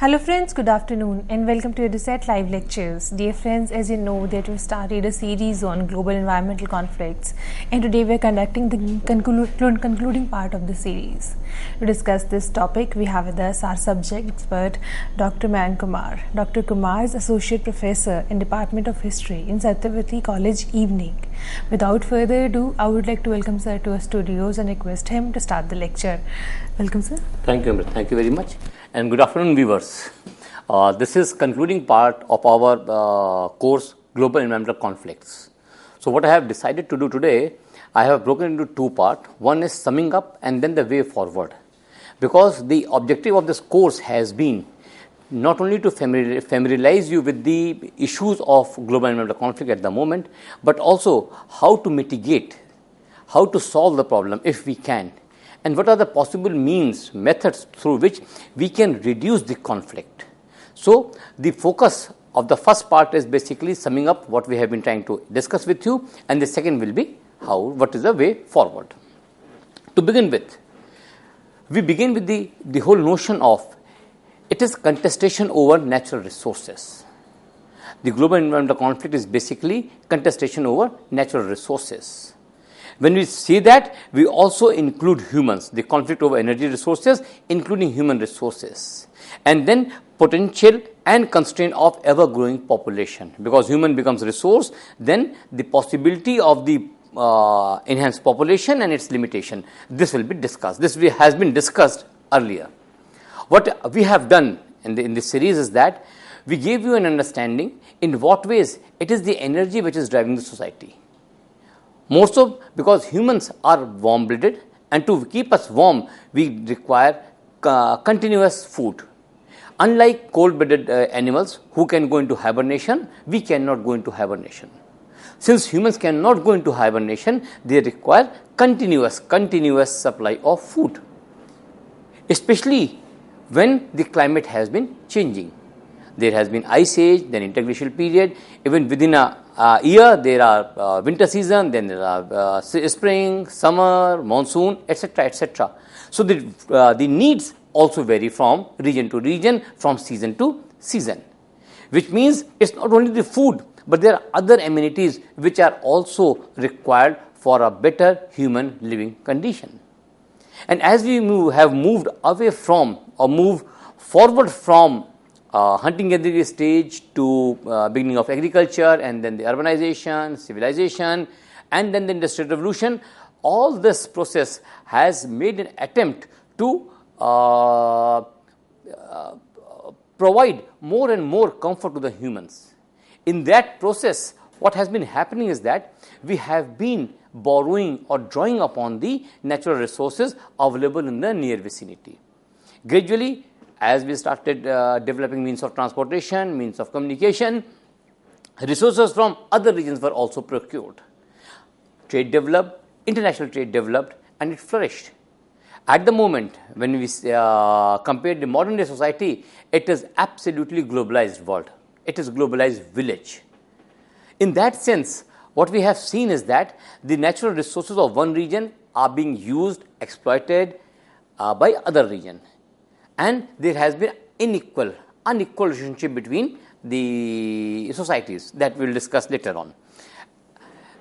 Hello friends, good afternoon and welcome to EduSet Live Lectures. Dear friends, as you know that we've started a series on global environmental conflicts and today we're conducting the concluding part of the series. To discuss this topic, we have with us our subject expert Dr. Mayank Kumar. Dr. Kumar is Associate Professor in Department of History in Satyavati College Evening. Without further ado, I would like to welcome sir to our studios and request him to start the lecture. Welcome sir. Thank you, Amrit. Thank you very much. And good afternoon, viewers. This is concluding part of our course, Global Environmental Conflicts. So, what I have decided to do today, I have broken into two parts. One is summing up and then the way forward. Because the objective of this course has been not only to familiarize you with the issues of global environmental conflict at the moment, but also how to mitigate, how to solve the problem if we can. And what are the possible means, methods through which we can reduce the conflict. So, the focus of the first part is basically summing up what we have been trying to discuss with you, and the second will be what is the way forward. To begin with, we begin with the whole notion of it is contestation over natural resources. The global environmental conflict is basically contestation over natural resources. When we say that, we also include humans, the conflict over energy resources, including human resources, and then potential and constraint of ever-growing population. Because human becomes resource, then the possibility of the enhanced population and its limitation. This will be discussed. This has been discussed earlier. What we have done in this series is that we gave you an understanding in what ways it is the energy which is driving the society. More so because humans are warm-blooded, and to keep us warm, we require continuous food. Unlike cold-blooded animals who can go into hibernation, we cannot go into hibernation. Since humans cannot go into hibernation, they require continuous supply of food, especially when the climate has been changing. There has been ice age, then interglacial period. Even within a year, there are winter season, then there are spring, summer, monsoon, etc., etc. So the needs also vary from region to region, from season to season, which means it's not only the food, but there are other amenities which are also required for a better human living condition. And as we have moved away from or move forward from hunting gathering stage to beginning of agriculture, and then the urbanization, civilization, and then the industrial revolution, all this process has made an attempt to provide more and more comfort to the humans. In that process, what has been happening is that we have been borrowing or drawing upon the natural resources available in the near vicinity. Gradually, as we started developing means of transportation, means of communication, resources from other regions were also procured. Trade developed, international trade developed, and it flourished. At the moment, when we compare the modern day society, it is absolutely globalized world. It is globalized village. In that sense, what we have seen is that the natural resources of one region are being used, exploited by other region. And there has been unequal relationship between the societies that we will discuss later on.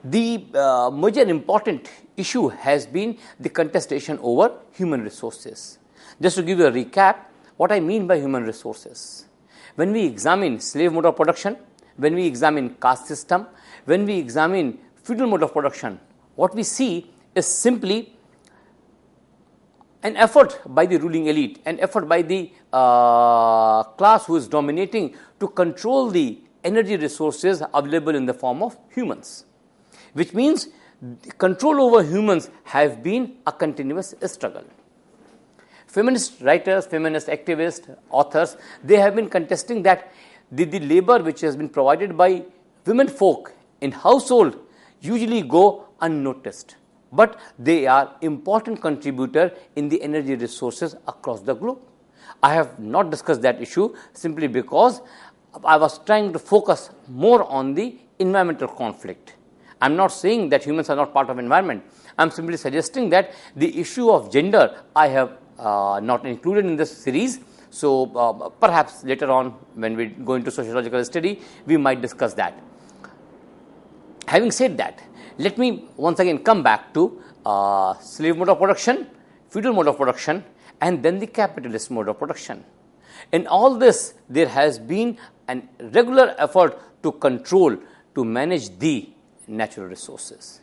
The major important issue has been the contestation over human resources. Just to give you a recap, what I mean by human resources. When we examine slave mode of production, when we examine caste system, when we examine feudal mode of production, what we see is simply an effort by the ruling elite, an effort by the class who is dominating to control the energy resources available in the form of humans, which means control over humans have been a continuous struggle. Feminist writers, feminist activists, authors, they have been contesting that the labor which has been provided by women folk in household usually go unnoticed, but they are important contributor in the energy resources across the globe. I have not discussed that issue simply because I was trying to focus more on the environmental conflict. I am not saying that humans are not part of environment. I am simply suggesting that the issue of gender I have not included in this series, So, perhaps later on when we go into sociological study, we might discuss that. Having said that, let me once again come back to slave mode of production, feudal mode of production, and then the capitalist mode of production. In all this, there has been a regular effort to control, to manage the natural resources.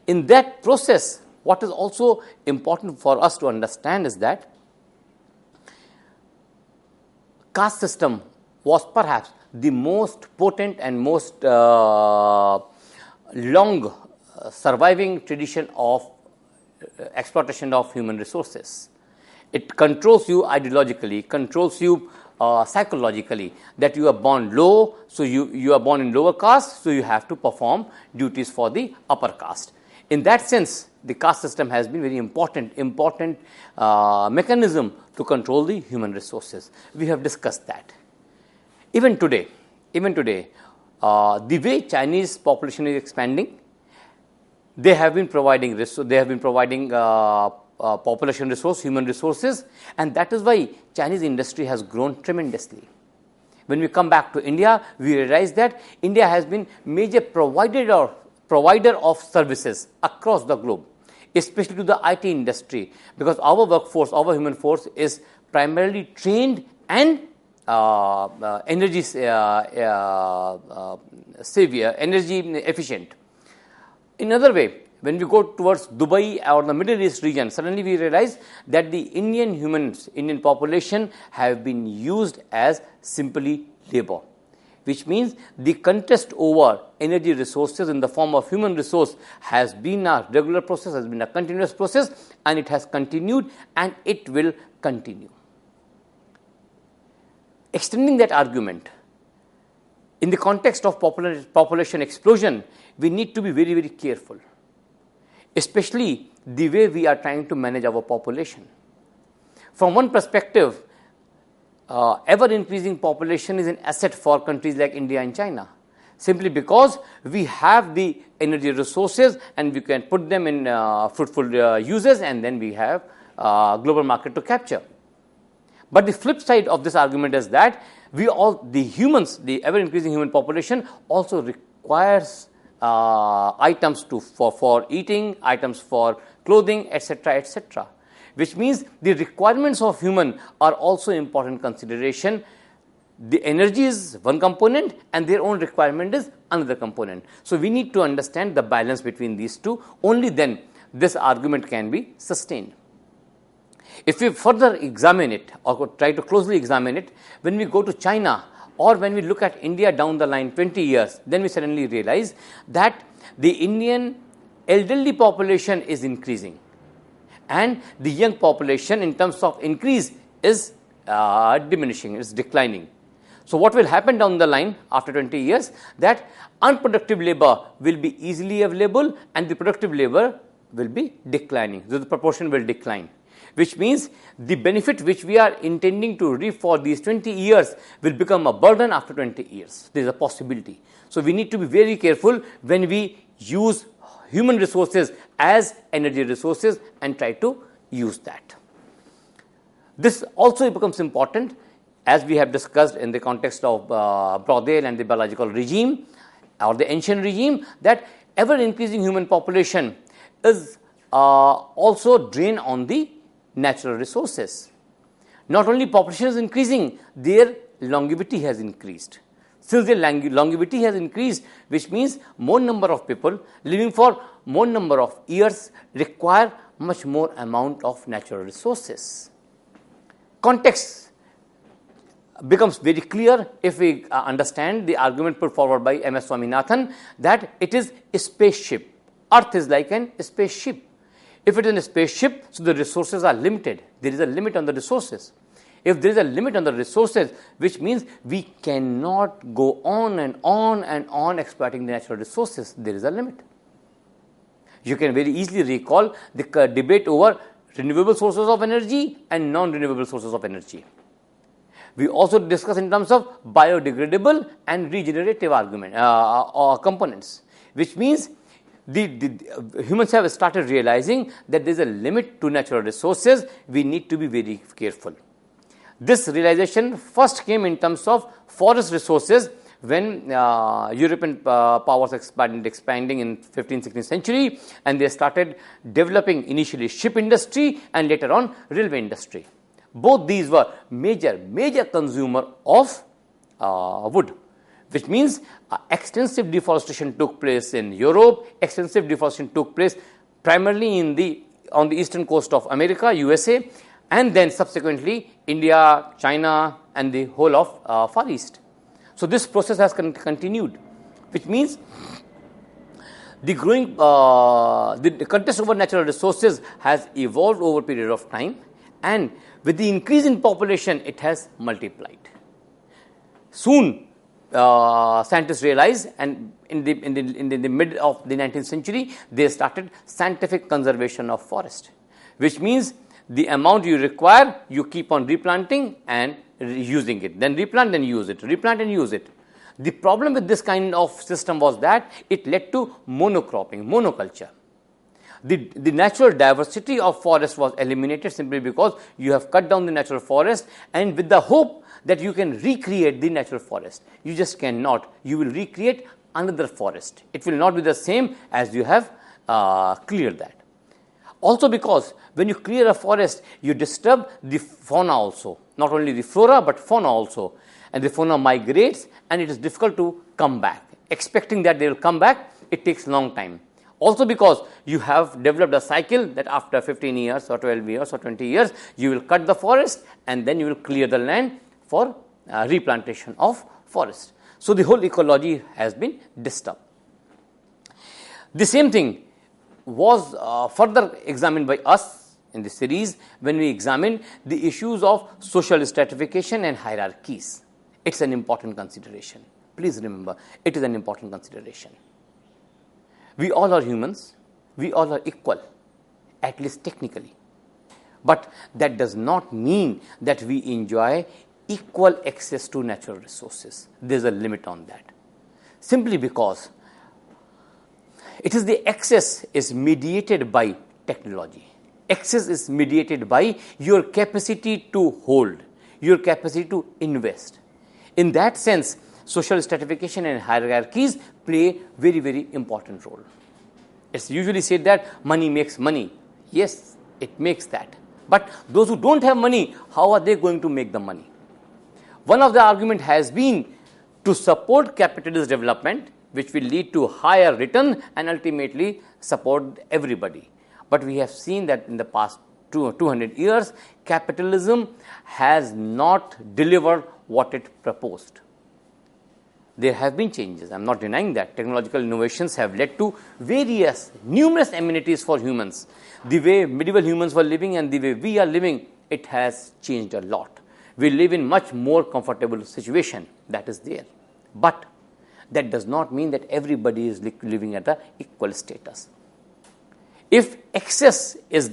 In that process, what is also important for us to understand is that caste system was perhaps the most potent and most long surviving tradition of exploitation of human resources. It controls you ideologically, controls you psychologically, that you are born low, so you are born in lower caste, so you have to perform duties for the upper caste. In that sense, the caste system has been very important mechanism to control the human resources. We have discussed that. Even today, the way Chinese population is expanding, they have been providing population resource, human resources, and that is why Chinese industry has grown tremendously. When we come back to India, we realize that India has been major provider of services across the globe, especially to the IT industry, because our workforce, our human force is primarily trained and energy efficient. In another way, when we go towards Dubai or the Middle East region, suddenly we realize that the Indian population have been used as simply labor, which means the contest over energy resources in the form of human resource has been a regular process, has been a continuous process, and it has continued and it will continue. Extending that argument, in the context of population explosion, we need to be very, very careful, especially the way we are trying to manage our population. From one perspective, ever increasing population is an asset for countries like India and China, simply because we have the energy resources and we can put them in fruitful uses, and then we have global market to capture. But the flip side of this argument is that the ever increasing human population also requires items for eating, items for clothing, etc., etc., which means the requirements of human are also important consideration. The energy is one component and their own requirement is another component. So we need to understand the balance between these two. Only then this argument can be sustained. If we further examine it or try to closely examine it, when we go to China or when we look at India down the line 20 years, then we suddenly realize that the Indian elderly population is increasing and the young population in terms of increase is diminishing, is declining. So what will happen down the line after 20 years, that unproductive labor will be easily available and the productive labor will be declining. So the proportion will decline, which means the benefit which we are intending to reap for these 20 years will become a burden after 20 years. There is a possibility. So we need to be very careful when we use human resources as energy resources and try to use that. This also becomes important as we have discussed in the context of Brodale and the biological regime or the ancient regime, that ever increasing human population is also drain on the natural resources. Not only population is increasing, their longevity has increased. Since their longevity has increased, which means more number of people living for more number of years require much more amount of natural resources. Context becomes very clear if we understand the argument put forward by M.S. Swaminathan that it is a spaceship. Earth is like a spaceship. If it is a spaceship, so the resources are limited. There is a limit on the resources. If there is a limit on the resources, which means we cannot go on and on and on exploiting the natural resources, there is a limit. You can very easily recall the debate over renewable sources of energy and non-renewable sources of energy. We also discuss in terms of biodegradable and regenerative components, which means the humans have started realizing that there is a limit to natural resources. We need to be very careful. This realization first came in terms of forest resources when European powers expanding in 15th, 16th century, and they started developing initially ship industry and later on railway industry. Both these were major consumer of wood, which means extensive deforestation took place in Europe, extensive deforestation took place primarily on the eastern coast of America, USA, and then subsequently India, China, and the whole of Far East. So this process has continued, which means the growing the contest over natural resources has evolved over a period of time, and with the increase in population, it has multiplied. Soon, scientists realized, and in the mid of the 19th century, they started scientific conservation of forest, which means the amount you require, you keep on replanting and using it, then replant, then use it, replant and use it. The problem with this kind of system was that it led to monocropping, monoculture. The natural diversity of forest was eliminated simply because you have cut down the natural forest, and with the hope that you can recreate the natural forest. You just cannot. You will recreate another forest. It will not be the same as you have cleared that. Also because when you clear a forest, you disturb the fauna also, not only the flora but fauna also, and the fauna migrates and it is difficult to come back. Expecting that they will come back, it takes long time. Also because you have developed a cycle that after 15 years or 12 years or 20 years, you will cut the forest and then you will clear the land for replantation of forest. So the whole ecology has been disturbed. The same thing was further examined by us in the series when we examined the issues of social stratification and hierarchies. It's an important consideration. Please remember, it is an important consideration. We all are humans. We all are equal, at least technically. But that does not mean that we enjoy equal access to natural resources. There's a limit on that. Simply because it is the access is mediated by technology. Access is mediated by your capacity to hold, your capacity to invest. In that sense, social stratification and hierarchies play a very important role. It's usually said that money makes money. Yes, it makes that. But those who don't have money, how are they going to make the money? One of the argument has been to support capitalist development, which will lead to higher return and ultimately support everybody. But we have seen that in the past 200 years, capitalism has not delivered what it proposed. There have been changes. I am not denying that. Technological innovations have led to numerous amenities for humans. The way medieval humans were living and the way we are living, it has changed a lot. We live in much more comfortable situation that is there. But that does not mean that everybody is living at an equal status. If excess is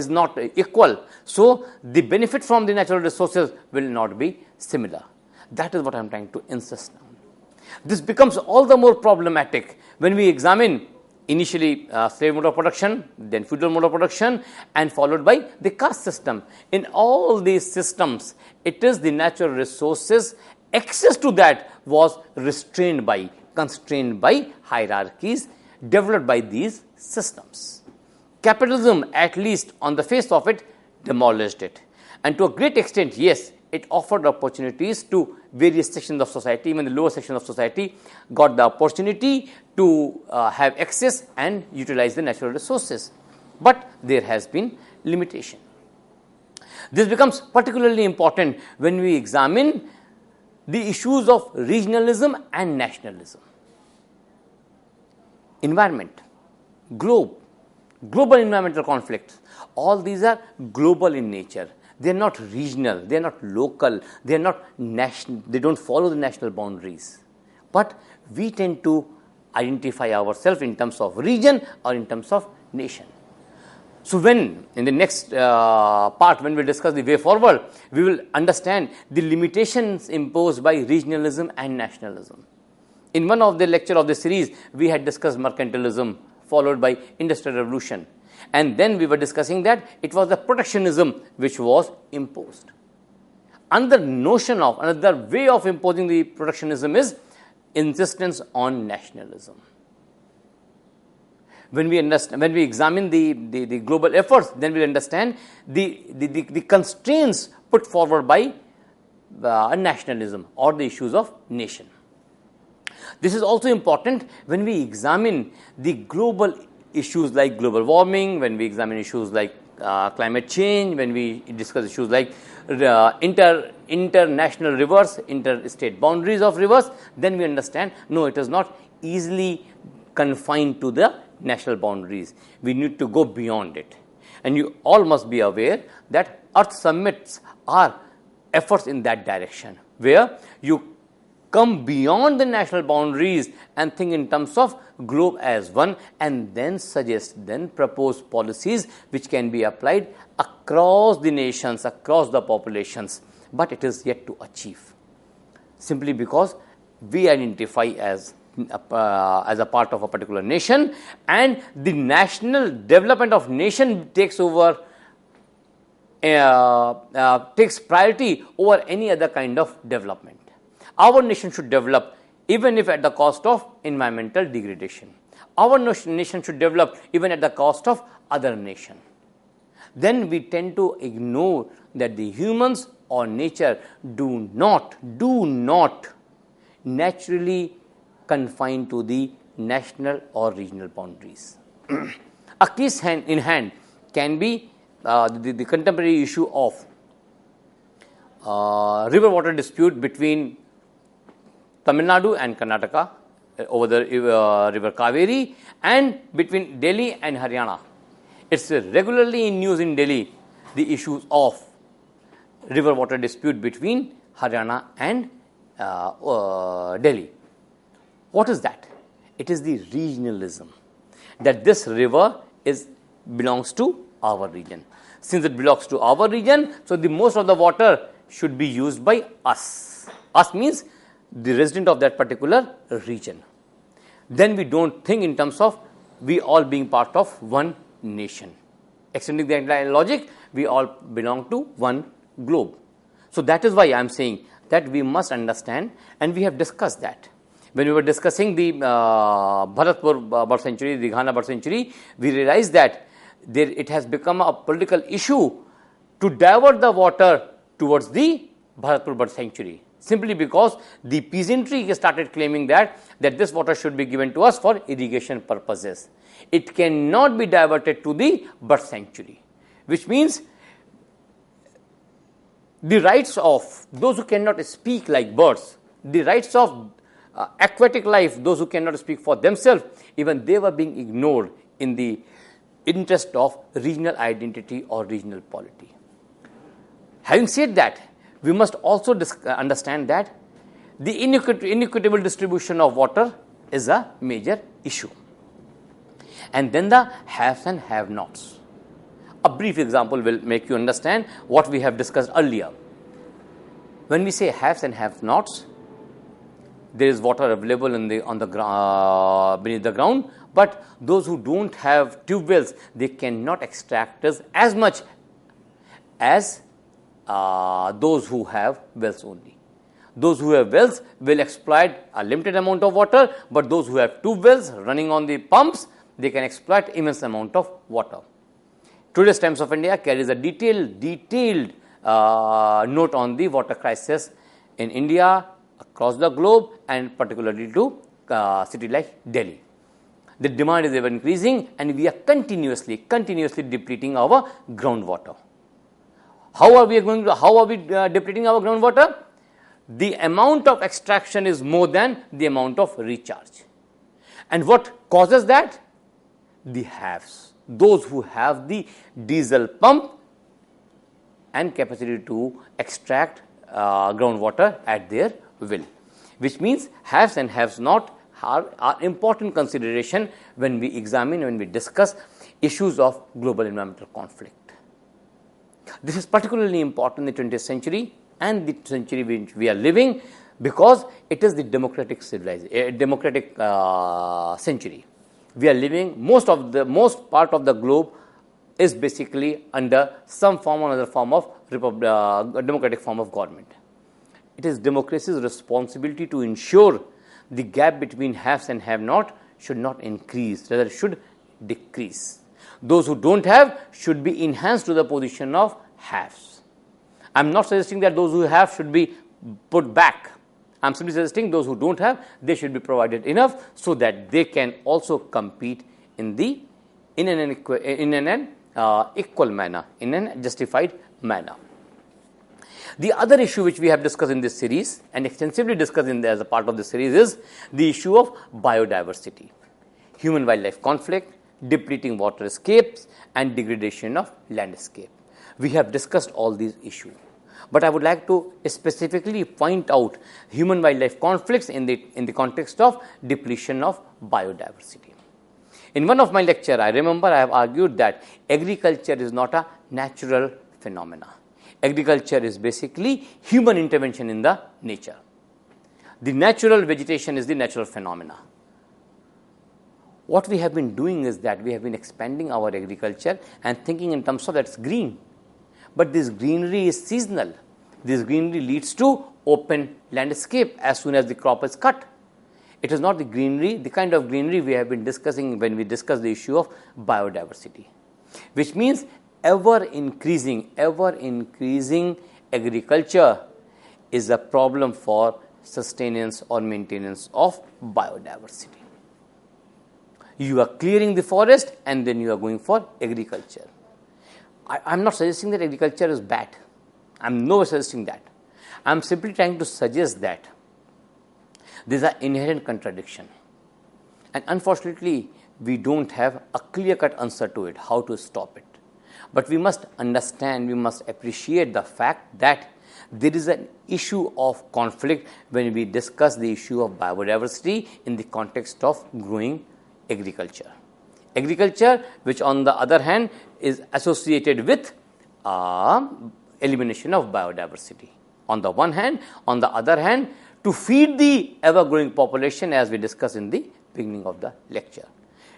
not equal, so the benefit from the natural resources will not be similar. That is what I am trying to insist on. This becomes all the more problematic when we examine initially slave mode of production, then feudal mode of production, and followed by the caste system. In all these systems, it is the natural resources, access to that was constrained by hierarchies developed by these systems. Capitalism, at least on the face of it, demolished it. And to a great extent, yes, it offered opportunities to various sections of society, even the lower sections of society got the opportunity to have access and utilize the natural resources. But there has been limitation. This becomes particularly important when we examine the issues of regionalism and nationalism. Environment, global environmental conflicts, all these are global in nature. They are not regional, they are not local, they are not national, they don't follow the national boundaries. But we tend to identify ourselves in terms of region or in terms of nation. So when in the next part, when we discuss the way forward, we will understand the limitations imposed by regionalism and nationalism. In one of the lecture of the series, we had discussed mercantilism followed by industrial revolution. And then we were discussing that it was the protectionism which was imposed. another way of imposing the protectionism is insistence on nationalism. When we examine the global efforts, then we understand the constraints put forward by nationalism or the issues of nation. This is also important when we examine the global issues like global warming, when we examine issues like climate change, when we discuss issues like international rivers, interstate boundaries of rivers, then we understand, no, it is not easily confined to the national boundaries. We need to go beyond it. And you all must be aware that Earth summits are efforts in that direction, where you come beyond the national boundaries and think in terms of globe as one, and then propose policies which can be applied across the nations, across the populations, but it is yet to achieve, simply because we identify as a part of a particular nation, and the national development of nation takes priority over any other kind of development. Our nation should develop even if at the cost of environmental degradation. Our nation should develop even at the cost of other nation. Then we tend to ignore that the humans or nature do not naturally confine to the national or regional boundaries. A case hand in hand can be the contemporary issue of river water dispute between Tamil Nadu and Karnataka over the river Kaveri, and between Delhi and Haryana. It's regularly in news in Delhi, the issues of river water dispute between Haryana and Delhi. What is that? It is the regionalism, that this river belongs to our region. Since it belongs to our region, so the most of the water should be used by us. Us means the resident of that particular region. Then we don't think in terms of we all being part of one nation. Extending the entire logic, we all belong to one globe. So that is why I am saying that we must understand, and we have discussed that. When we were discussing the Bharatpur bird sanctuary, the Ghana bird sanctuary, we realized that it has become a political issue to divert the water towards the Bharatpur bird sanctuary, simply because the peasantry started claiming that this water should be given to us for irrigation purposes. It cannot be diverted to the bird sanctuary, which means the rights of those who cannot speak like birds, the rights of aquatic life, those who cannot speak for themselves, even they were being ignored in the interest of regional identity or regional polity. Having said that, we must also understand that the inequitable distribution of water is a major issue. And then the haves and have-nots. A brief example will make you understand what we have discussed earlier. When we say haves and have-nots, there is water available beneath the ground, but those who don't have tube wells, they cannot extract as much as those who have wells only. Those who have wells will exploit a limited amount of water, but those who have tube wells running on the pumps, they can exploit immense amount of water. Today's Times of India carries a detailed note on the water crisis in India, across the globe, and particularly to city like Delhi. The demand is ever increasing, and we are continuously depleting our groundwater. How are we depleting our groundwater? The amount of extraction is more than the amount of recharge. And what causes that? The haves, those who have the diesel pump and capacity to extract groundwater at their will, which means haves and haves not are important consideration when we discuss issues of global environmental conflict. This is particularly important in the 20th century and the century which we are living, because it is the democratic century. We are living, most part of the globe is basically under some form or another form of democratic form of government. It is democracy's responsibility to ensure the gap between haves and have-not should not increase, rather should decrease. Those who don't have should be enhanced to the position of haves. I am not suggesting that those who have should be put back. I am simply suggesting those who don't have, they should be provided enough so that they can also compete in an equal manner, in an justified manner. The other issue which we have discussed in this series and extensively discussed as a part of this series is the issue of biodiversity, human-wildlife conflict, depleting waterscapes, and degradation of landscape. We have discussed all these issues, but I would like to specifically point out human-wildlife conflicts in the context of depletion of biodiversity. In one of my lectures, I remember I have argued that agriculture is not a natural phenomena. Agriculture is basically human intervention in the nature. The natural vegetation is the natural phenomena. What we have been doing is that we have been expanding our agriculture and thinking in terms of that's green. But this greenery is seasonal. This greenery leads to open landscape as soon as the crop is cut. It is not the greenery, the kind of greenery we have been discussing when we discuss the issue of biodiversity, which means ever increasing agriculture is a problem for sustenance or maintenance of biodiversity. You are clearing the forest and then you are going for agriculture. I am not suggesting that agriculture is bad. I am nowhere suggesting that. I am simply trying to suggest that there is an inherent contradiction. And unfortunately, we don't have a clear-cut answer to it, how to stop it. But we must understand, we must appreciate the fact that there is an issue of conflict when we discuss the issue of biodiversity in the context of growing agriculture. Agriculture, which on the other hand is associated with elimination of biodiversity. On the one hand, on the other hand, to feed the ever-growing population as we discussed in the beginning of the lecture,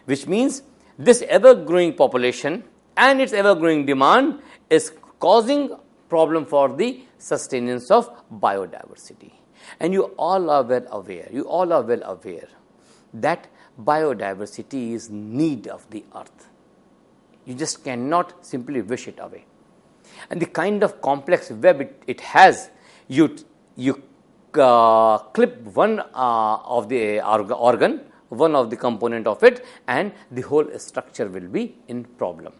which means this ever-growing population and its ever-growing demand is causing problem for the sustenance of biodiversity. And you all are well aware that biodiversity is need of the earth. You just cannot simply wish it away. And the kind of complex web it has, you clip one of the organ, one of the component of it, and the whole structure will be in problem.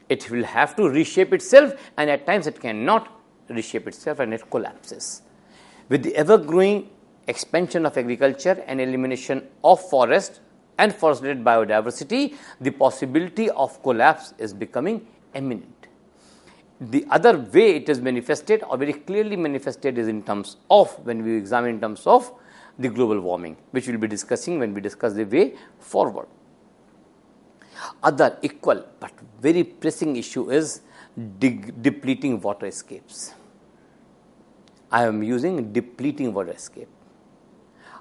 It will have to reshape itself, and at times it cannot reshape itself and it collapses. With the ever-growing expansion of agriculture and elimination of forest and forest-related biodiversity, the possibility of collapse is becoming imminent. The other way it is manifested or very clearly manifested is in terms of, when we examine in terms of the global warming, which we will be discussing when we discuss the way forward. Other equal but very pressing issue is depleting waterscapes. I am using depleting waterscape.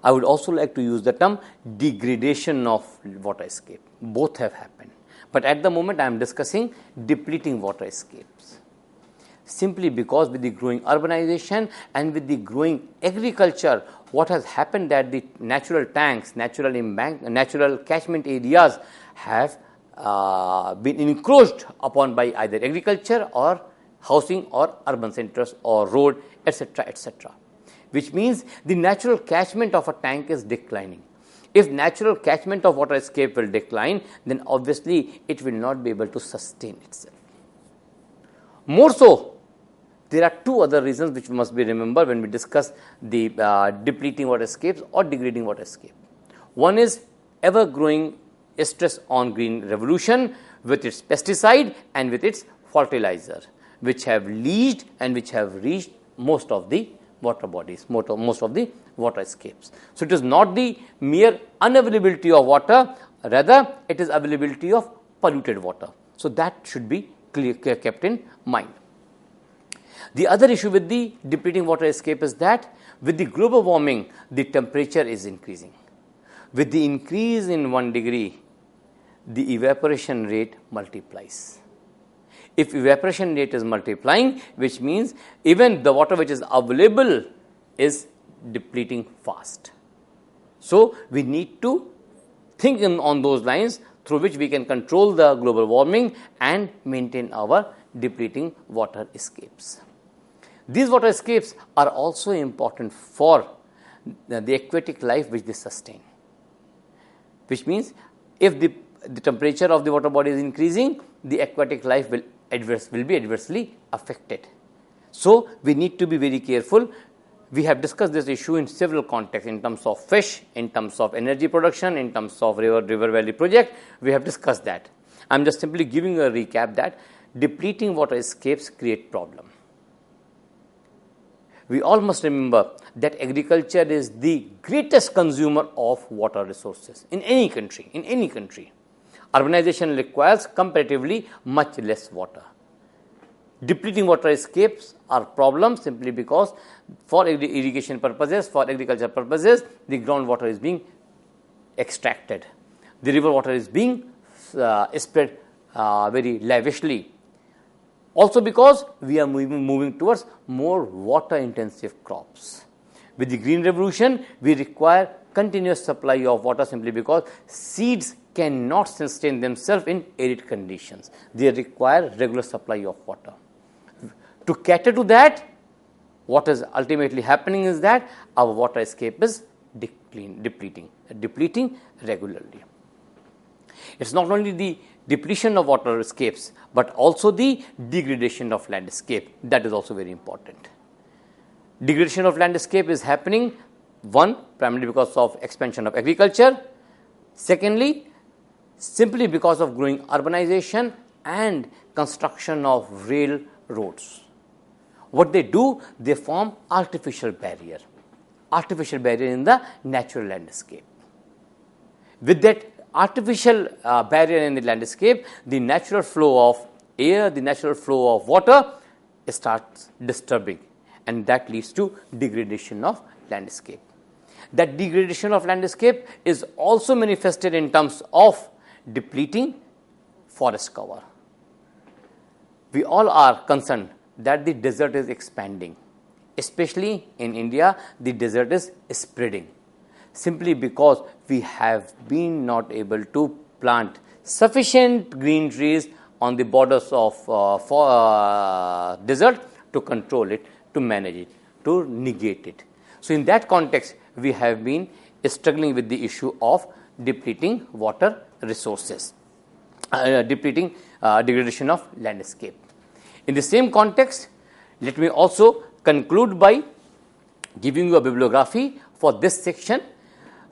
I would also like to use the term degradation of waterscape. Both have happened. But at the moment I am discussing depleting waterscapes. Simply because with the growing urbanization and with the growing agriculture, what has happened that the natural tanks, natural catchment areas have been encroached upon by either agriculture or housing or urban centers or road, etc., etc. Which means the natural catchment of a tank is declining. If natural catchment of waterscape will decline, then obviously it will not be able to sustain itself. More so, there are two other reasons which must be remembered when we discuss the depleting waterscapes or degrading waterscape. One is ever-growing stress on green revolution with its pesticide and with its fertilizer, which have leached and which have reached most of the water bodies, most of the waterscapes. So it is not the mere unavailability of water, rather it is availability of polluted water. So that should be kept in mind. The other issue with the depleting waterscape is that with the global warming, the temperature is increasing. With the increase in 1 degree, the evaporation rate multiplies. if evaporation rate is multiplying, which means even the water which is available is depleting fast. So, we need to think on those lines through which we can control the global warming and maintain our depleting water escapes. These water escapes are also important for the aquatic life which they sustain, which means if the temperature of the water body is increasing, the aquatic life will be adversely affected. So, we need to be very careful. We have discussed this issue in several contexts, in terms of fish, in terms of energy production, in terms of river valley project. We have discussed that. I am just simply giving a recap that depleting water escapes create problem. We all must remember that agriculture is the greatest consumer of water resources in any country. Urbanization requires comparatively much less water. Depleting water escapes are problems simply because for irrigation purposes, for agriculture purposes, the groundwater is being extracted. The river water is being spread very lavishly. Also because we are moving towards more water intensive crops. With the green revolution, we require continuous supply of water simply because seeds cannot sustain themselves in arid conditions. They require regular supply of water. To cater to that, what is ultimately happening is that our water escape is depleting regularly. It's not only the depletion of water escapes, but also the degradation of landscape. That is also very important. Degradation of landscape is happening, one, primarily because of expansion of agriculture. Secondly, simply because of growing urbanization and construction of railroads. What they do, they form artificial barrier in the natural landscape. With that artificial barrier in the landscape, the natural flow of air, the natural flow of water starts disturbing, and that leads to degradation of landscape. That degradation of landscape is also manifested in terms of depleting forest cover. We all are concerned that the desert is expanding, especially in India. The desert is spreading simply because we have been not able to plant sufficient green trees on the borders of desert to control it, to manage it, to negate it. So, in that context, we have been struggling with the issue of depleting water resources, degradation of landscape. In the same context, let me also conclude by giving you a bibliography for this section.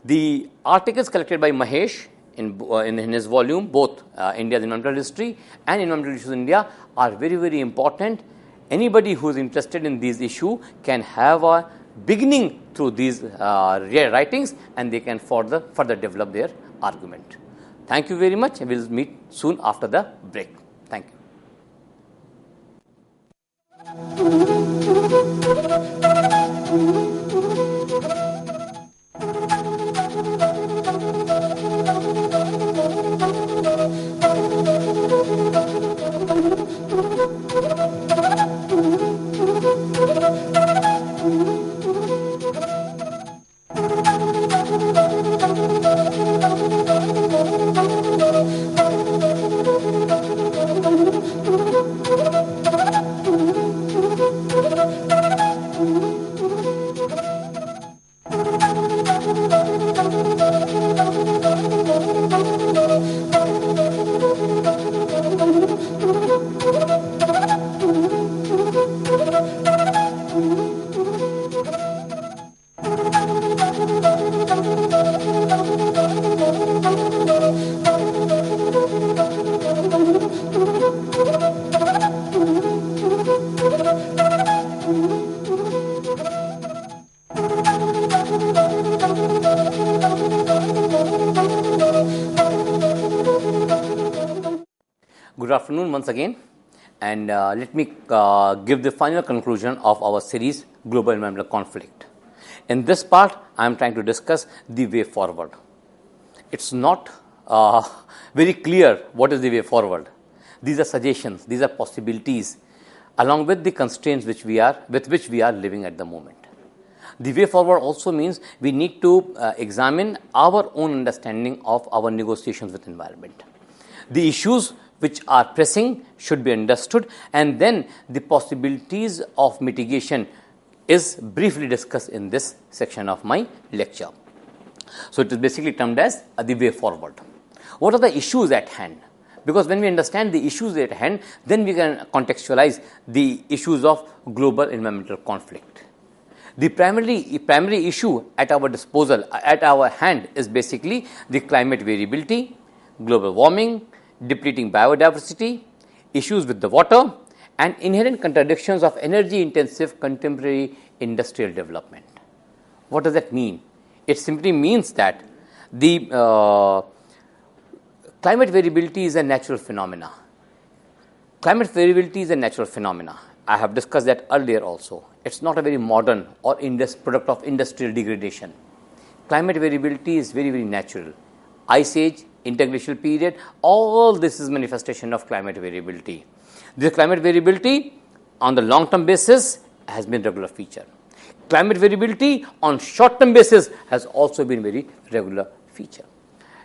The articles collected by Mahesh in his volume, both India's environmental history and environmental issues in India, are very, very important. Anybody who is interested in these issues can have a beginning through these writings, and they can further develop their argument. Thank you very much. We will meet soon after the break. Thank you. Good afternoon once again, and let me give the final conclusion of our series Global Environmental Conflict. In this part, I am trying to discuss the way forward. It's not very clear what is the way forward. These are suggestions, these are possibilities, along with the constraints with which we are living at the moment. The way forward also means we need to examine our own understanding of our negotiations with environment. The issues which are pressing should be understood, and then the possibilities of mitigation is briefly discussed in this section of my lecture. So, it is basically termed as the way forward. What are the issues at hand? Because when we understand the issues at hand, then we can contextualize the issues of global environmental conflict. The primary issue at our disposal, at our hand, is basically the climate variability, global warming, depleting biodiversity, issues with the water, and inherent contradictions of energy-intensive contemporary industrial development. What does that mean? It simply means that the climate variability is a natural phenomena. Climate variability is a natural phenomena. I have discussed that earlier also. It's not a very modern or product of industrial degradation. Climate variability is very, very natural. Ice age, interglacial period, all this is manifestation of climate variability. This climate variability on the long-term basis has been regular feature. Climate variability on short-term basis has also been very regular feature.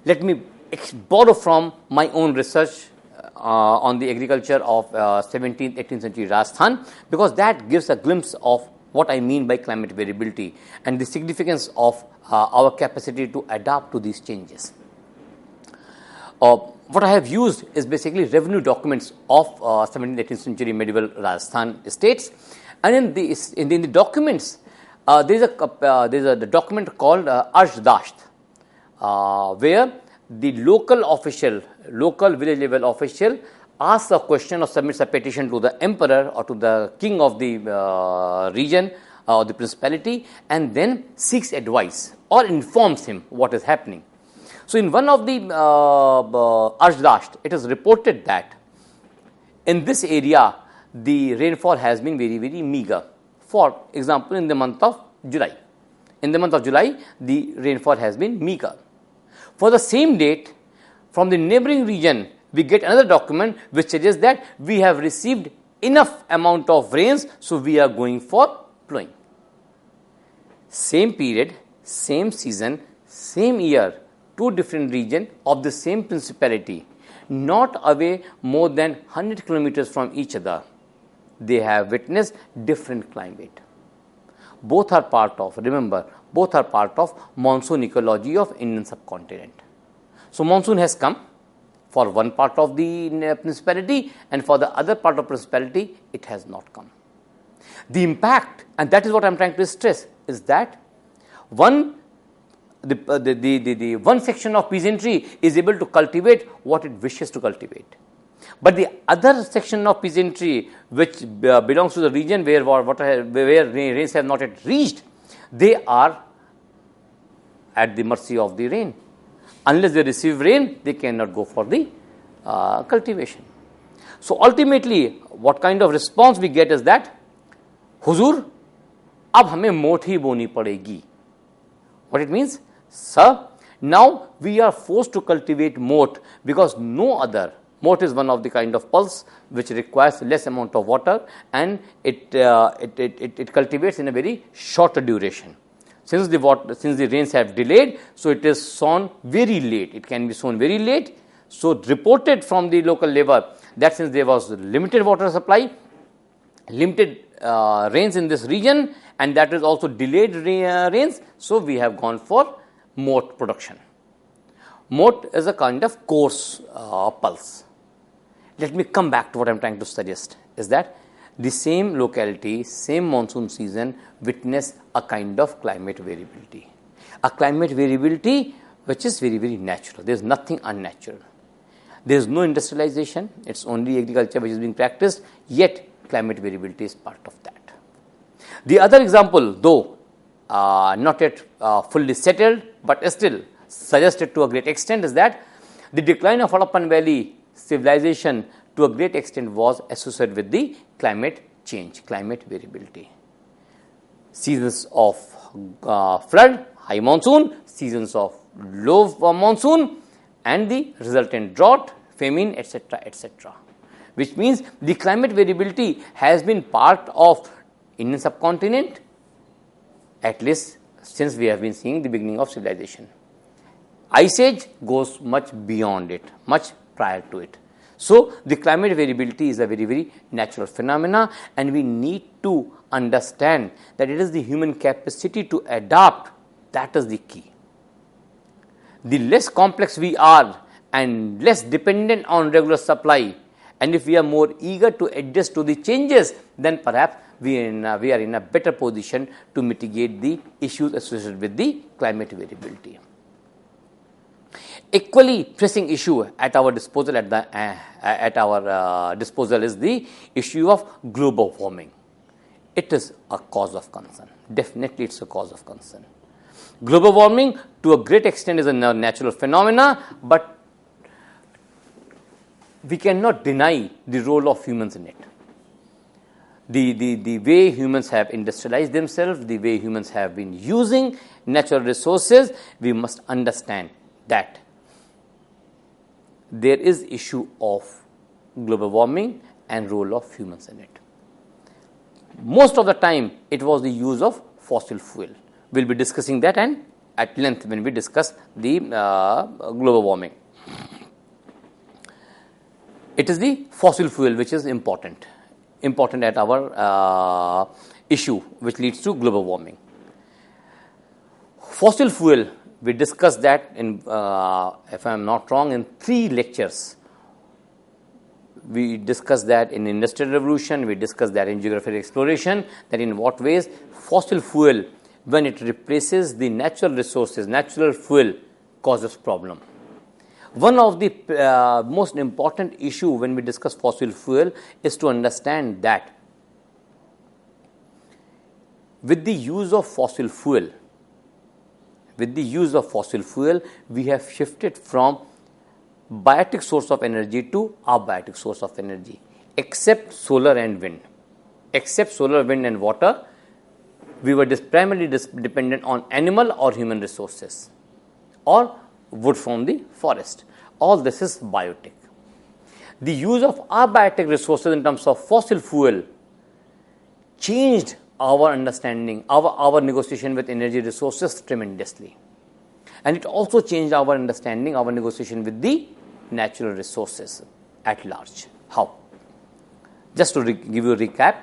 Let me borrow from my own research on the agriculture of 17th, 18th century Rajasthan, because that gives a glimpse of what I mean by climate variability and the significance of our capacity to adapt to these changes. What I have used is basically revenue documents of 17th, 18th century medieval Rajasthan estates, and in the documents there is a document called Arjdasht, where the local village level official asks a question or submits a petition to the emperor or to the king of the region or the principality, and then seeks advice or informs him what is happening. So, in one of the Arjdasht, it is reported that in this area the rainfall has been very, very meager. For example, in the month of July. In the month of July, the rainfall has been meager. For the same date, from the neighboring region, we get another document which suggests that we have received enough amount of rains, so we are going for plowing. Same period, same season, same year, two different regions of the same principality, not away more than 100 kilometers from each other. They have witnessed different climate. Both are part of, remember, both are part of monsoon ecology of Indian subcontinent. So, monsoon has come for one part of the principality, and for the other part of principality, it has not come. The impact, and that is what I am trying to stress, is that one section of peasantry is able to cultivate what it wishes to cultivate. But the other section of peasantry, which belongs to the region where rains have not yet reached, they are at the mercy of the rain. Unless they receive rain, they cannot go for the cultivation. So, ultimately, what kind of response we get is that, Huzur, ab hame mot hi boni padegi. What it means? Sir, now we are forced to cultivate mot because no other. Mot is one of the kind of pulse which requires less amount of water, and it cultivates in a very shorter duration. Since the rains have delayed, so it is sown very late. It can be sown very late. So, reported from the local level that since there was limited water supply, limited rains in this region, and that is also delayed rains, so we have gone for moat production. Moat is a kind of coarse pulse. Let me come back to what I am trying to suggest, is that the same locality, same monsoon season witness a kind of climate variability. A climate variability which is very, very natural. There is nothing unnatural. There is no industrialization, it is only agriculture which is being practiced, yet climate variability is part of that. The other example, though not yet fully settled, but still suggested to a great extent, is that the decline of Harappan Valley civilization to a great extent was associated with the climate change, climate variability. Seasons of flood, high monsoon, seasons of low monsoon, and the resultant drought, famine, etc., etc. which means the climate variability has been part of Indian subcontinent at least since we have been seeing the beginning of civilization. Ice Age goes much beyond it, much prior to it. So, the climate variability is a very, very natural phenomena, and we need to understand that it is the human capacity to adapt that is the key. The less complex we are and less dependent on regular supply, and if we are more eager to adjust to the changes, then perhaps we are in a better position to mitigate the issues associated with the climate variability. Equally pressing issue at our disposal is the issue of global warming. It is a cause of concern. Definitely, it's a cause of concern. Global warming, to a great extent, is a natural phenomena, but we cannot deny the role of humans in it. The way humans have industrialized themselves, the way humans have been using natural resources, we must understand that there is issue of global warming and role of humans in it. Most of the time, it was the use of fossil fuel. We will be discussing that and at length when we discuss the global warming. It is the fossil fuel which is important at our issue which leads to global warming. Fossil fuel, we discussed that in, if I am not wrong, in 3 lectures. We discussed that in Industrial Revolution, we discussed that in Geographic Exploration, that in what ways fossil fuel, when it replaces the natural resources, natural fuel, causes problem. One of the most important issue when we discuss fossil fuel is to understand that with the use of fossil fuel, we have shifted from biotic source of energy to abiotic source of energy, except solar and wind. Except solar, wind and water, we were primarily dependent on animal or human resources or wood from the forest. All this is biotic. The use of abiotic resources in terms of fossil fuel changed our understanding, our negotiation with energy resources tremendously. And it also changed our understanding, our negotiation with the natural resources at large. How? Just to give you a recap,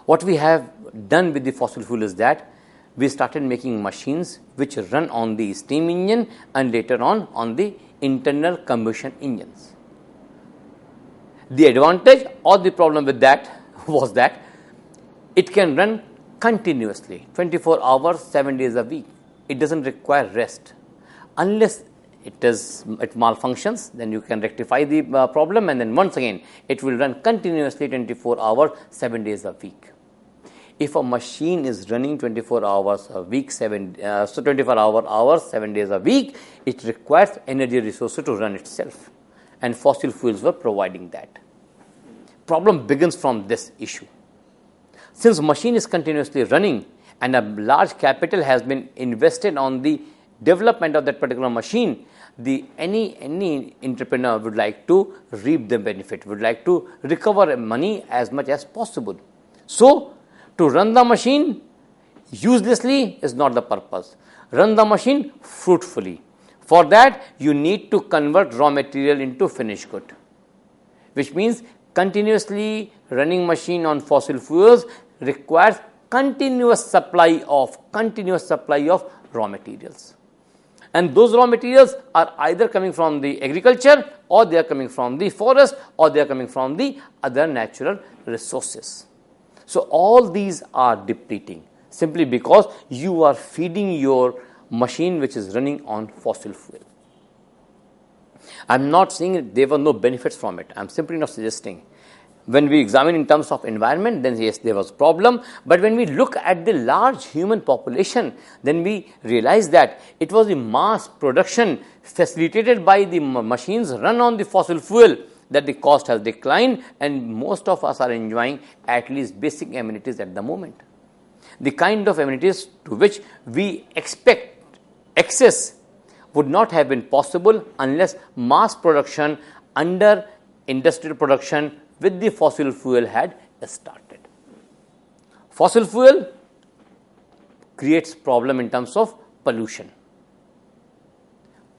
what we have done with the fossil fuel is that we started making machines which run on the steam engine and later on the internal combustion engines. The advantage or the problem with that was that it can run continuously, 24 hours, 7 days a week. It doesn't require rest. Unless it malfunctions, then you can rectify the problem, and then once again it will run continuously 24 hours, 7 days a week. If a machine is running 24 hours a week, 7 days a week, it requires energy resources to run itself, and fossil fuels were providing that. Problem begins from this issue. Since machine is continuously running and a large capital has been invested on the development of that particular machine, any entrepreneur would like to reap the benefit, would like to recover money as much as possible. So, to run the machine uselessly is not the purpose. Run the machine fruitfully. For that, you need to convert raw material into finished good, which means continuously running machine on fossil fuels requires continuous supply of raw materials. And those raw materials are either coming from the agriculture, or they are coming from the forest, or they are coming from the other natural resources. So, all these are depleting simply because you are feeding your machine which is running on fossil fuel. I am not saying there were no benefits from it. I am simply not suggesting. When we examine in terms of environment, then yes, there was problem. But when we look at the large human population, then we realize that it was the mass production facilitated by the machines run on the fossil fuel that the cost has declined, and most of us are enjoying at least basic amenities at the moment. The kind of amenities to which we expect access would not have been possible unless mass production under industrial production with the fossil fuel had started. Fossil fuel creates problem in terms of pollution.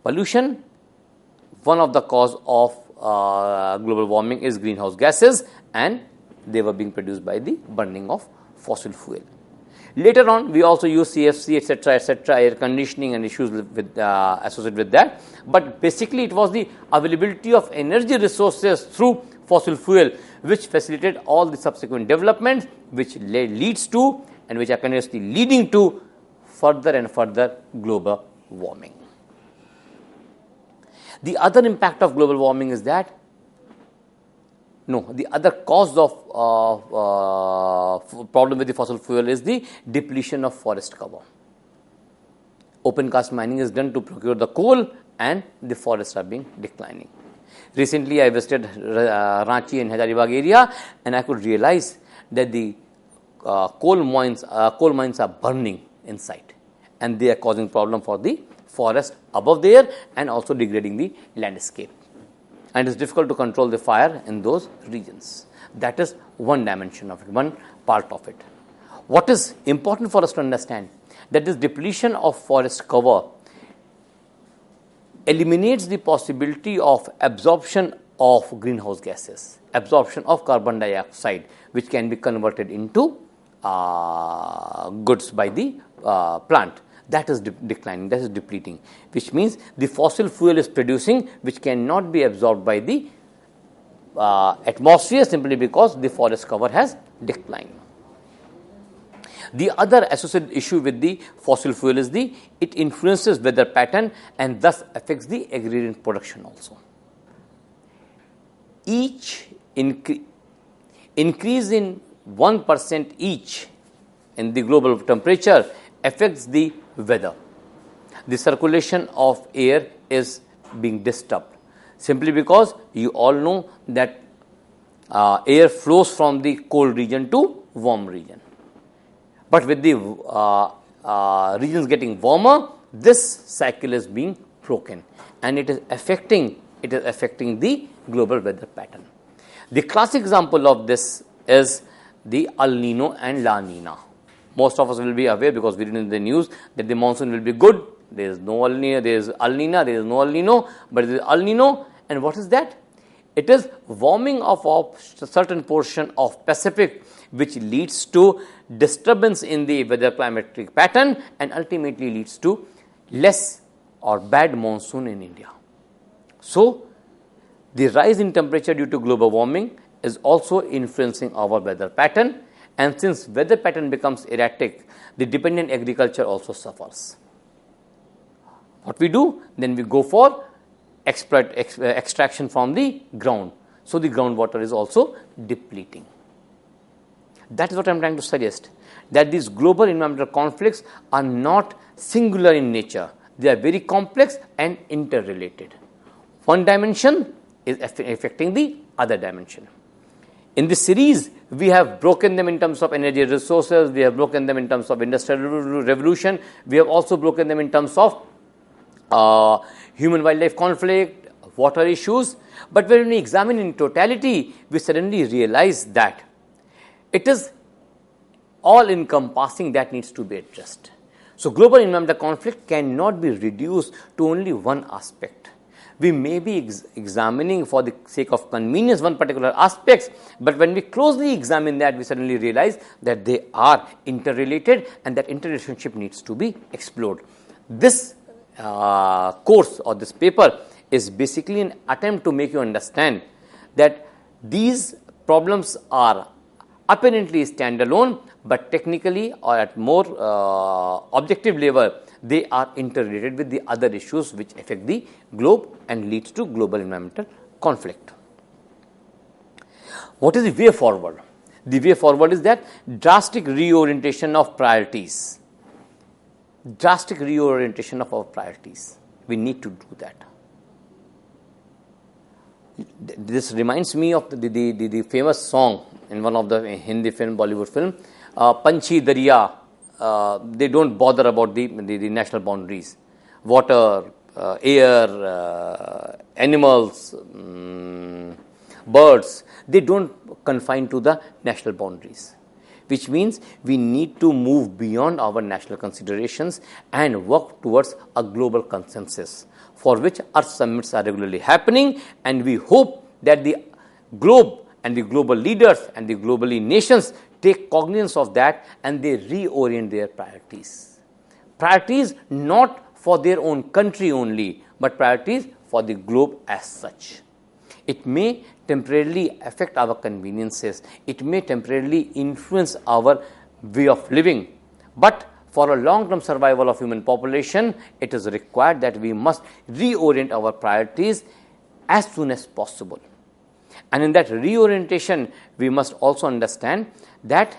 Pollution, one of the cause of global warming is greenhouse gases, and they were being produced by the burning of fossil fuel. Later on, we also use CFC, etc., air conditioning and issues with associated with that. But basically, it was the availability of energy resources through fossil fuel which facilitated all the subsequent developments, which leads to and which are continuously leading to further and further global warming. The other impact of global warming is that the other cause of problem with the fossil fuel is the depletion of forest cover. Open cast mining is done to procure the coal, and the forests are being declining. Recently, I visited Ranchi and Hazaribagh area, and I could realize that the coal mines are burning inside, and they are causing problem for the forest above there and also degrading the landscape. And it is difficult to control the fire in those regions. That is one dimension of it, one part of it. What is important for us to understand, that this depletion of forest cover eliminates the possibility of absorption of greenhouse gases, absorption of carbon dioxide, which can be converted into goods by the plant. That is declining, that is depleting, which means the fossil fuel is producing which cannot be absorbed by the atmosphere simply because the forest cover has declined. The other associated issue with the fossil fuel is it influences weather pattern and thus affects the agrarian production also. Each increase in 1% each in the global temperature affects the weather. The circulation of air is being disturbed simply because you all know that air flows from the cold region to warm region. But with the regions getting warmer, this cycle is being broken, and it is affecting the global weather pattern. The classic example of this is the El Nino and La Nina. Most of us will be aware because we read in the news that the monsoon will be good. There is no El Nino, there is El Nina, there is no El Nino, but there is El Nino. And what is that? It is warming of a certain portion of Pacific, which leads to disturbance in the weather climatic pattern and ultimately leads to less or bad monsoon in India. So, the rise in temperature due to global warming is also influencing our weather pattern. And since weather pattern becomes erratic, the dependent agriculture also suffers. What we do? Then we go for extraction from the ground. So, the groundwater is also depleting. That is what I am trying to suggest, that these global environmental conflicts are not singular in nature. They are very complex and interrelated. One dimension is affecting the other dimension. In this series, we have broken them in terms of energy resources, we have broken them in terms of industrial revolution, we have also broken them in terms of human-wildlife conflict, water issues. But when we examine in totality, we suddenly realize that it is all-encompassing that needs to be addressed. So, global environmental conflict cannot be reduced to only one aspect. We may be examining for the sake of convenience one particular aspects, but when we closely examine that, we suddenly realize that they are interrelated and that interrelationship needs to be explored. This course or this paper is basically an attempt to make you understand that these problems are apparently standalone, but technically or at more objective level, they are interrelated with the other issues which affect the globe and leads to global environmental conflict. What is the way forward? The way forward is that drastic reorientation of priorities. Drastic reorientation of our priorities. We need to do that. This reminds me of the famous song in one of the Hindi film, Bollywood film, Panchi Darya. They don't bother about the national boundaries. Water, air, animals, birds, they don't confine to the national boundaries, which means we need to move beyond our national considerations and work towards a global consensus, for which Earth summits are regularly happening, and we hope that the globe and the global leaders and the globally nations take cognizance of that and they reorient their priorities. Priorities not for their own country only, but priorities for the globe as such. It may temporarily affect our conveniences, it may temporarily influence our way of living, but for a long-term survival of human population, it is required that we must reorient our priorities as soon as possible. And in that reorientation, we must also understand that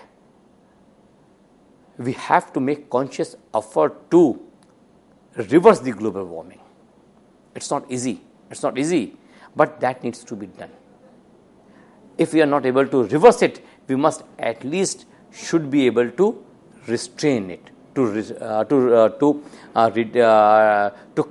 we have to make conscious effort to reverse the global warming. It's not easy, but that needs to be done. If we are not able to reverse it, we must at least should be able to restrain it, to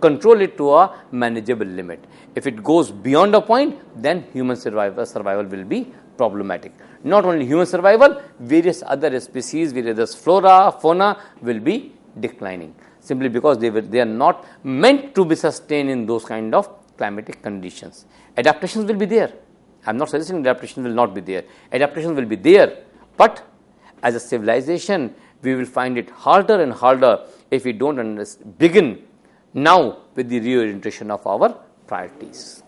control it to a manageable limit. If it goes beyond a point, then human survival will be problematic. Not only human survival, various other species, various flora, fauna will be declining, simply because they are not meant to be sustained in those kind of climatic conditions. Adaptations will be there. I am not suggesting adaptation will not be there. Adaptations will be there, but as a civilization, we will find it harder and harder if we don't begin now with the reorientation of our priorities.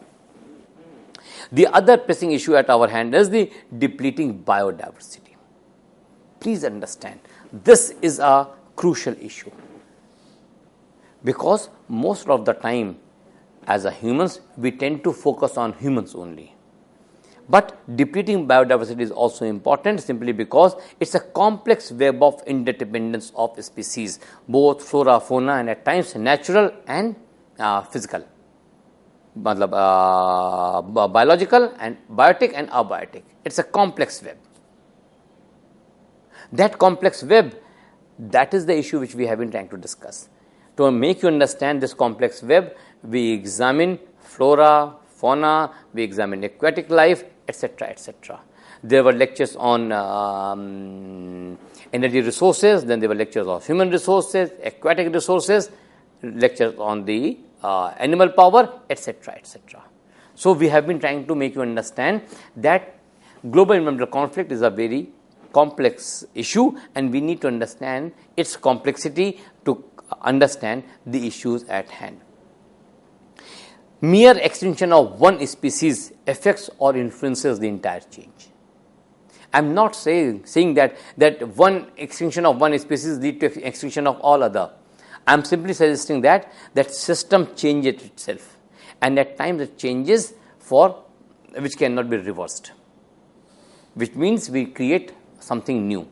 The other pressing issue at our hand is the depleting biodiversity. Please understand, this is a crucial issue, because most of the time as a humans, we tend to focus on humans only. But depleting biodiversity is also important, simply because it's a complex web of interdependence of species, both flora, fauna, and at times natural and physical, biological and biotic and abiotic. It's a complex web. That complex web, that is the issue which we have been trying to discuss. To make you understand this complex web, we examine flora, fauna, we examine aquatic life, etc., etc. There were lectures on energy resources, then there were lectures on human resources, aquatic resources, lectures on the animal power, etc., etc. So we have been trying to make you understand that global environmental conflict is a very complex issue, and we need to understand its complexity to understand the issues at hand. Mere extinction of one species affects or influences the entire change. I am not saying that one extinction of one species leads to extinction of all other. I am simply suggesting that system changes itself, and at times it changes for which cannot be reversed, which means we create something new.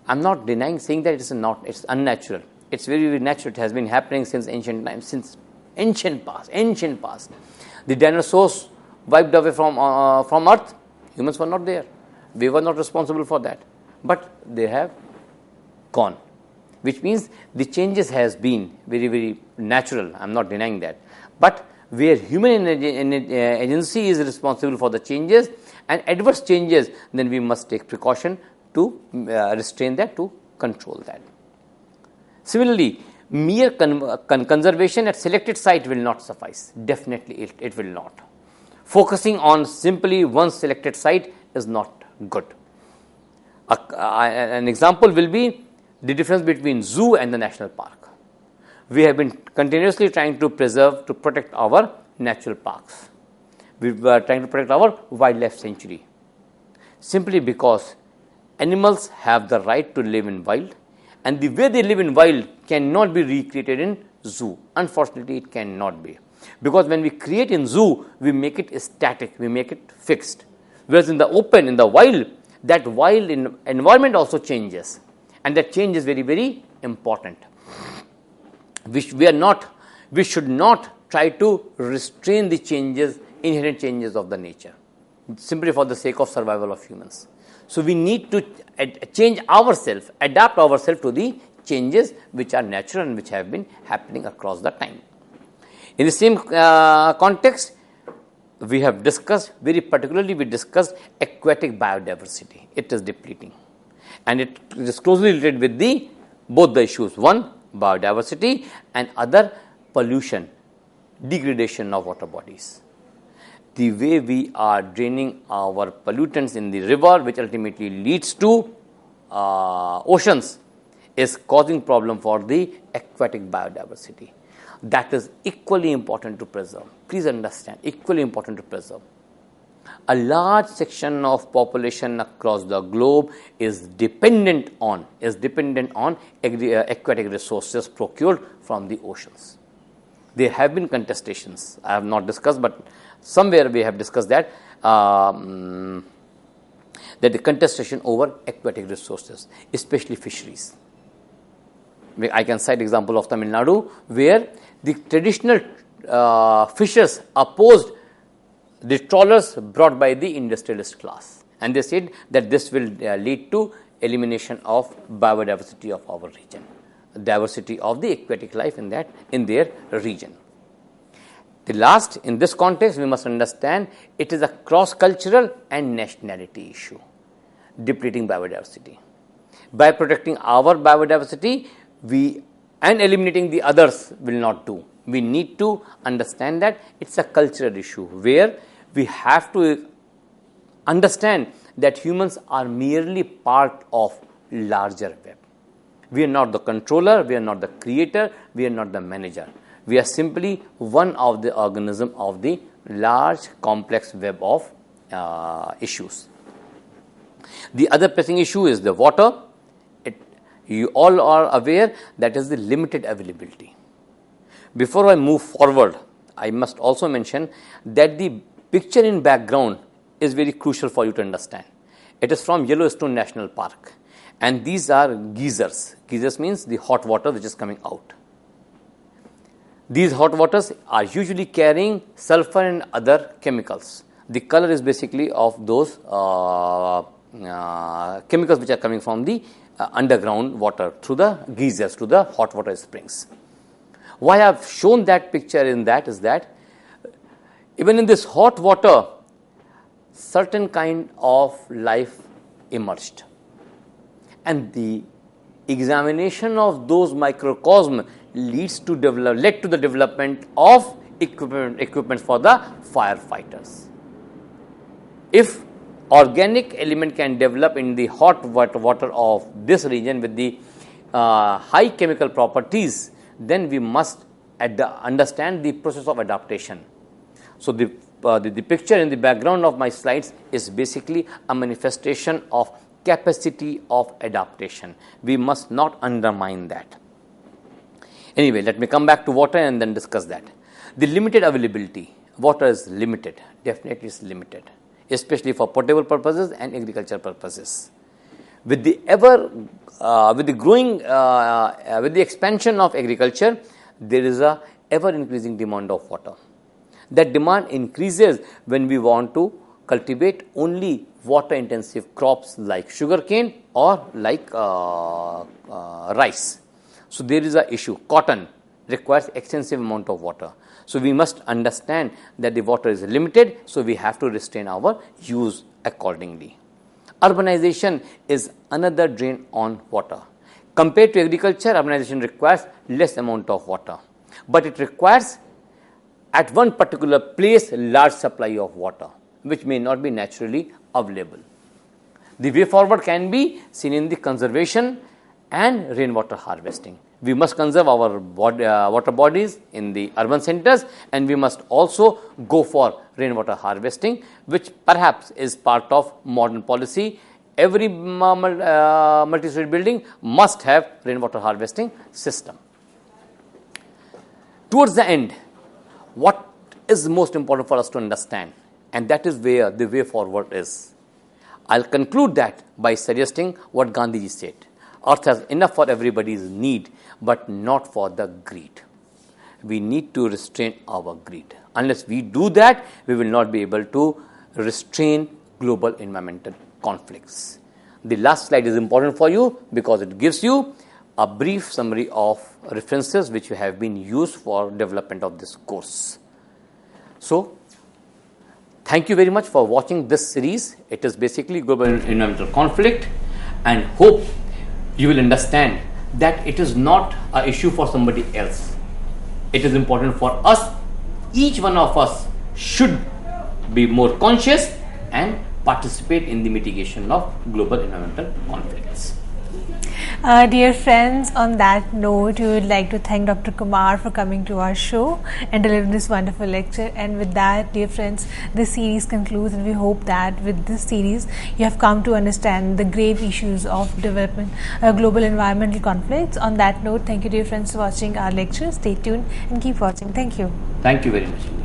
I am not denying, saying that it's unnatural. It's very, very natural. It has been happening since ancient times, since ancient past. The dinosaurs wiped away from Earth. Humans were not there. We were not responsible for that, but they have gone, which means the changes has been very, very natural. I am not denying that, but where human agency is responsible for the changes and adverse changes, then we must take precaution to restrain that, to control that. Similarly, mere conservation at selected site will not suffice. Definitely it will not. Focusing on simply one selected site is not good. An example will be the difference between zoo and the national park. We have been continuously trying to protect our natural parks. We were trying to protect our wildlife sanctuary, simply because animals have the right to live in wild, and the way they live in wild cannot be recreated in zoo. Unfortunately, it cannot be, because when we create in zoo, we make it static, we make it fixed, whereas in the open, in the wild, that wild environment also changes, and that change is very, very important. We should not try to restrain the changes, inherent changes of the nature, simply for the sake of survival of humans. So we need to change ourselves, adapt ourselves to the changes which are natural and which have been happening across the time. In the same context, we have discussed, very particularly we discussed aquatic biodiversity. It is depleting, and it is closely related with both the issues, one biodiversity and other pollution, degradation of water bodies. The way we are draining our pollutants in the river, which ultimately leads to oceans, is causing problem for the aquatic biodiversity. That is equally important to preserve. Please understand, equally important to preserve. A large section of population across the globe is dependent on aquatic resources procured from the oceans. There have been contestations. I have not discussed, but somewhere we have discussed that the contestation over aquatic resources, especially fisheries. I can cite example of Tamil Nadu, where the traditional fishers opposed the trawlers brought by the industrialist class, and they said that this will lead to elimination of biodiversity of our region, diversity of the aquatic life in their region. The last, in this context, we must understand it is a cross-cultural and nationality issue, depleting biodiversity. By protecting our biodiversity, and eliminating the others will not do. We need to understand that it's a cultural issue where we have to understand that humans are merely part of larger web. We are not the controller, we are not the creator, we are not the manager. We are simply one of the organism of the large complex web of issues. The other pressing issue is the water. You all are aware that is the limited availability. Before I move forward, I must also mention that the picture in background is very crucial for you to understand. It is from Yellowstone National Park, and these are geysers. Geysers means the hot water which is coming out. These hot waters are usually carrying sulfur and other chemicals. The color is basically of those chemicals which are coming from the underground water through the geysers, to the hot water springs. Why I have shown that picture in that is that even in this hot water, certain kind of life emerged, and the examination of those microcosm led to the development of equipment for the firefighters. If organic element can develop in the hot water of this region with the high chemical properties, then we must understand the process of adaptation. So the picture in the background of my slides is basically a manifestation of capacity of adaptation. We must not undermine that. Anyway, let me come back to water and then discuss that. The limited availability. Water is limited, definitely is limited, especially for potable purposes and agricultural purposes. With the expansion of agriculture, there is a ever increasing demand of water. That demand increases when we want to cultivate only water intensive crops like sugarcane or like rice. So there is a issue. Cotton requires extensive amount of water. So we must understand that the water is limited, so we have to restrain our use accordingly. Urbanization is another drain on water. Compared to agriculture, urbanization requires less amount of water, but it requires at one particular place large supply of water, which may not be naturally available. The way forward can be seen in the conservation and rainwater harvesting. We must conserve our water bodies in the urban centers, and we must also go for rainwater harvesting, which perhaps is part of modern policy. Every multi-story building must have rainwater harvesting system. Towards the end, what is most important for us to understand, and that is where the way forward is. I'll conclude that by suggesting what Gandhiji said. Earth has enough for everybody's need, but not for the greed. We need to restrain our greed. Unless we do that, we will not be able to restrain global environmental conflicts. The last slide is important for you because it gives you a brief summary of references which have been used for development of this course. So, thank you very much for watching this series. It is basically global environmental conflict, and hope you will understand that it is not an issue for somebody else. It is important for us. Each one of us should be more conscious and participate in the mitigation of global environmental conflicts. Dear friends, on that note, we would like to thank Dr. Kumar for coming to our show and delivering this wonderful lecture. And with that, dear friends, this series concludes, and we hope that with this series you have come to understand the grave issues of development, global environmental conflicts. On that note, thank you, dear friends, for watching our lecture. Stay tuned and keep watching. Thank you. Thank you very much.